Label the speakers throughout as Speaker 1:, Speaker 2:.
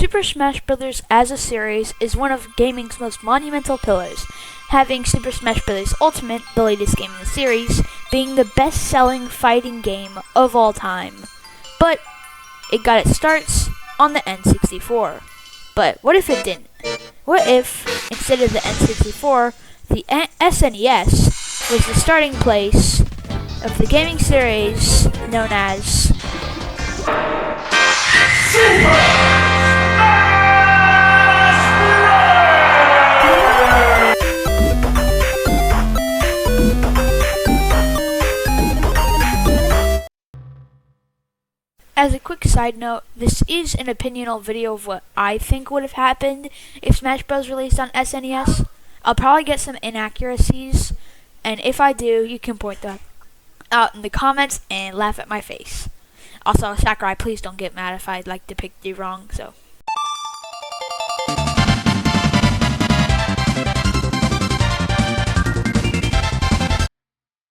Speaker 1: Super Smash Bros. As a series is one of gaming's most monumental pillars, having Super Smash Bros. Ultimate, the latest game in the series, being the best-selling fighting game of all time. But it got its starts on the N64. But what if it didn't? What if, instead of the N64, the SNES was the starting place of the gaming series known as As a quick side note, this is an opinional video of what I think would have happened if Smash Bros. Released on SNES. I'll probably get some inaccuracies, and if I do, you can point them out in the comments and laugh at my face. Also, Sakurai, please don't get mad if I depict you wrong, so.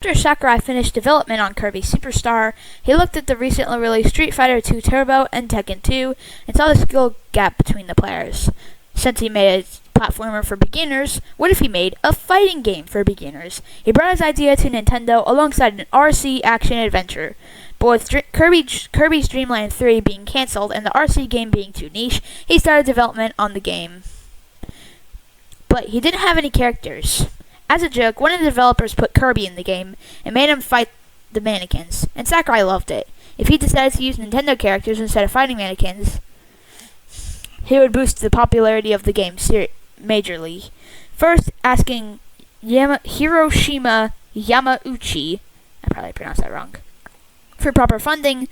Speaker 1: After Sakurai finished development on Kirby Superstar, he looked at the recently released Street Fighter II Turbo and Tekken 2 and saw the skill gap between the players. Since he made a platformer for beginners, what if he made a fighting game for beginners? He brought his idea to Nintendo alongside an RC action adventure. But with Kirby's Dream Land 3 being cancelled and the RC game being too niche, he started development on the game. But he didn't have any characters. As a joke, one of the developers put Kirby in the game and made him fight the mannequins, and Sakurai loved it. If he decided to use Nintendo characters instead of fighting mannequins, he would boost the popularity of the game majorly. First, asking Hiroshima Yamauchi, I probably pronounced that wrong, for proper funding,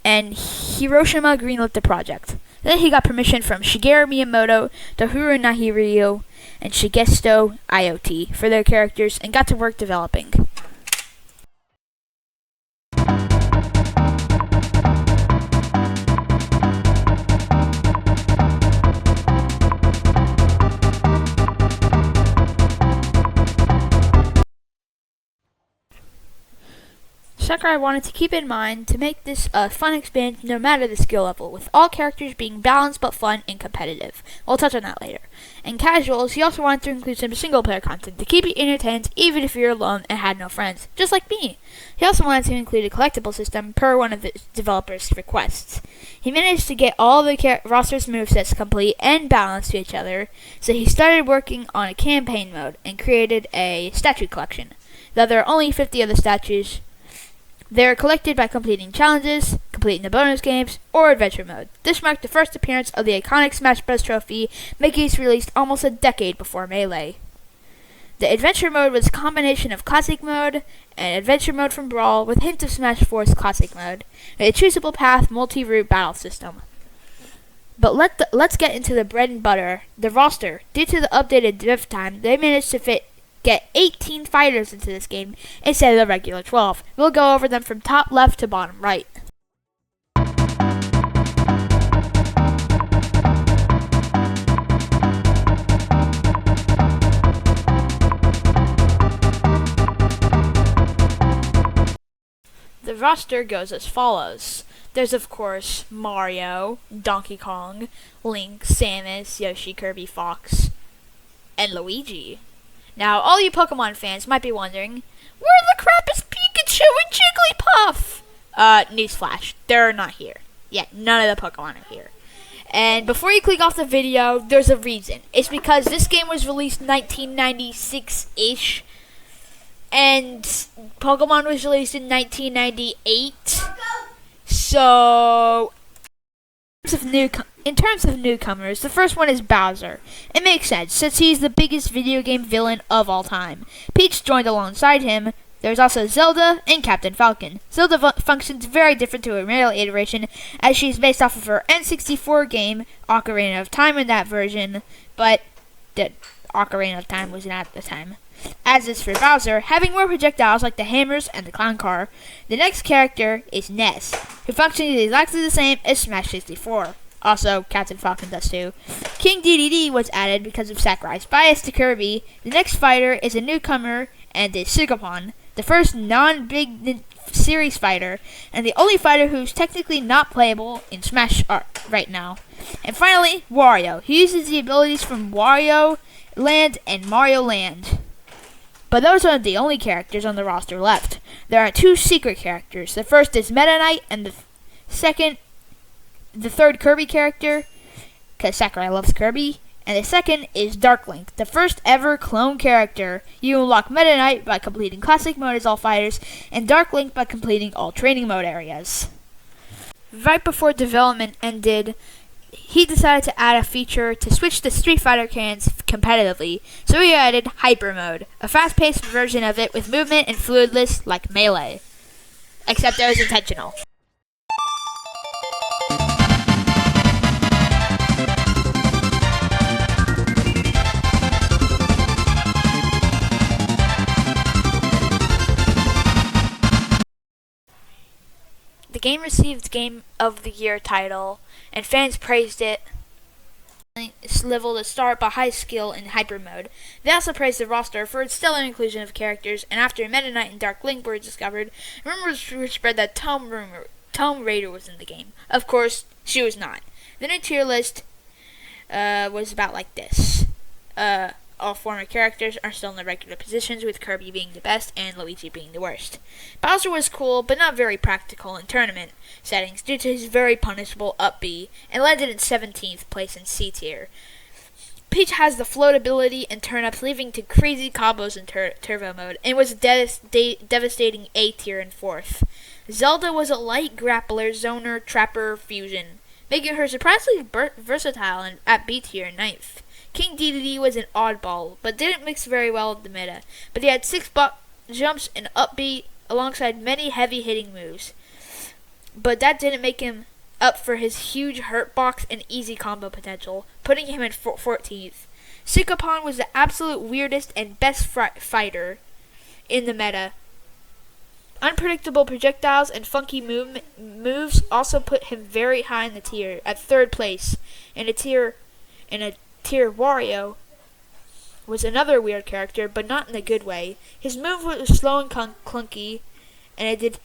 Speaker 1: and Hiroshima greenlit the project. Then he got permission from Shigeru Miyamoto, Tohru Nahiro, and Shigesto IoT for their characters and got to work developing. Sakurai wanted to keep in mind to make this a fun experience no matter the skill level, with all characters being balanced but fun and competitive. We'll touch on that later. In casuals, he also wanted to include some single-player content to keep you entertained even if you're alone and had no friends, just like me. He also wanted to include a collectible system per one of the developers' requests. He managed to get all the roster's movesets complete and balanced to each other, so he started working on a campaign mode and created a statue collection. Though there are only 50 of the statues, they are collected by completing challenges, completing the bonus games, or adventure mode. This marked the first appearance of the iconic Smash Bros. Trophy, making its release almost a decade before Melee. The adventure mode was a combination of classic mode and adventure mode from Brawl with hints of Smash 4's classic mode, and a choosable path multi-route battle system. But let's get into the bread and butter, the roster. Due to the updated dev time, they managed to get 18 fighters into this game instead of the regular 12. We'll go over them from top left to bottom right. The roster goes as follows. There's of course Mario, Donkey Kong, Link, Samus, Yoshi, Kirby, Fox, and Luigi. Now, all you Pokemon fans might be wondering, where the crap is Pikachu and Jigglypuff? Newsflash, they're not here. Yeah, none of the Pokemon are here. And before you click off the video, there's a reason. It's because this game was released 1996-ish, and Pokemon was released in 1998. So, in terms of newcomers, the first one is Bowser. It makes sense, since he's the biggest video game villain of all time. Peach joined alongside him. There's also Zelda and Captain Falcon. Zelda functions very different to a Melee iteration, as she's based off of her N64 game, Ocarina of Time in that version, but the Ocarina of Time was not at the time. As is for Bowser, having more projectiles like the hammers and the clown car. The next character is Ness, who functions exactly the same as Smash 64. Also, Captain Falcon does too. King DDD was added because of Sakurai's bias to Kirby. The next fighter is a newcomer and is Sugapon, the first non-big series fighter, and the only fighter who's technically not playable in Smash right now. And finally, Wario. He uses the abilities from Wario Land and Mario Land. But those aren't the only characters on the roster left. There are 2 secret characters. The first is Meta Knight, and the third Kirby character, because Sakurai loves Kirby. And the second is Dark Link, the first ever clone character. You unlock Meta Knight by completing Classic Mode as all fighters, and Dark Link by completing all Training Mode areas. Right before development ended, he decided to add a feature to switch the Street Fighter cans competitively, so he added Hyper Mode, a fast-paced version of it with movement and fluidless like Melee. Except it was intentional. The game received Game of the Year title, and fans praised it. Its level to start by high skill in hyper mode. They also praised the roster for its stellar inclusion of characters, and after Meta Knight and Dark Link were discovered, rumors were spread that Tomb Raider was in the game. Of course, she was not. The new tier list was about like this. All former characters are still in their regular positions, with Kirby being the best and Luigi being the worst. Bowser was cool, but not very practical in tournament settings due to his very punishable up B, and landed in 17th place in C tier. Peach has the float ability and turn-ups, leading to crazy combos in turbo mode, and was devastating A tier in 4th. Zelda was a light grappler, zoner, trapper fusion, making her surprisingly versatile at B tier in 9th. King Dedede was an oddball, but didn't mix very well with the meta, but he had 6 jumps and up B alongside many heavy-hitting moves. But that didn't make him up for his huge hurt box and easy combo potential, putting him in 14th. Sikapon was the absolute weirdest and best fighter in the meta. Unpredictable projectiles and funky moves also put him very high in the tier, at 3rd place, in a tier Wario was another weird character, but not in a good way. His move was slow and clunky, and it did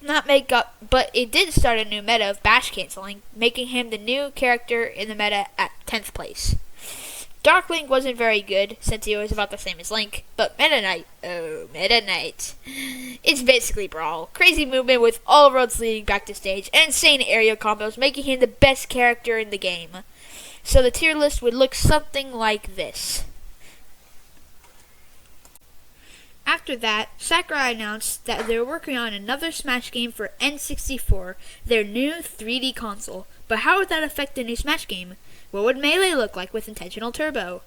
Speaker 1: not make up, but it did start a new meta of bash canceling, making him the new character in the meta at 10th place. Dark Link wasn't very good, since he was about the same as Link, but Meta Knight, it's basically Brawl. Crazy movement with all roads leading back to stage, and insane aerial combos, making him the best character in the game. So the tier list would look something like this. After that, Sakurai announced that they were working on another Smash game for N64, their new 3D console. But how would that affect the new Smash game? What would Melee look like with intentional turbo?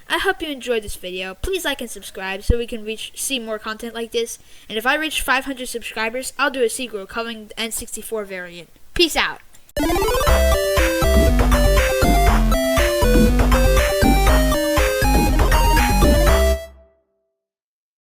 Speaker 1: I hope you enjoyed this video. Please like and subscribe so we can see more content like this. And if I reach 500 subscribers, I'll do a sequel covering the N64 variant. Peace out!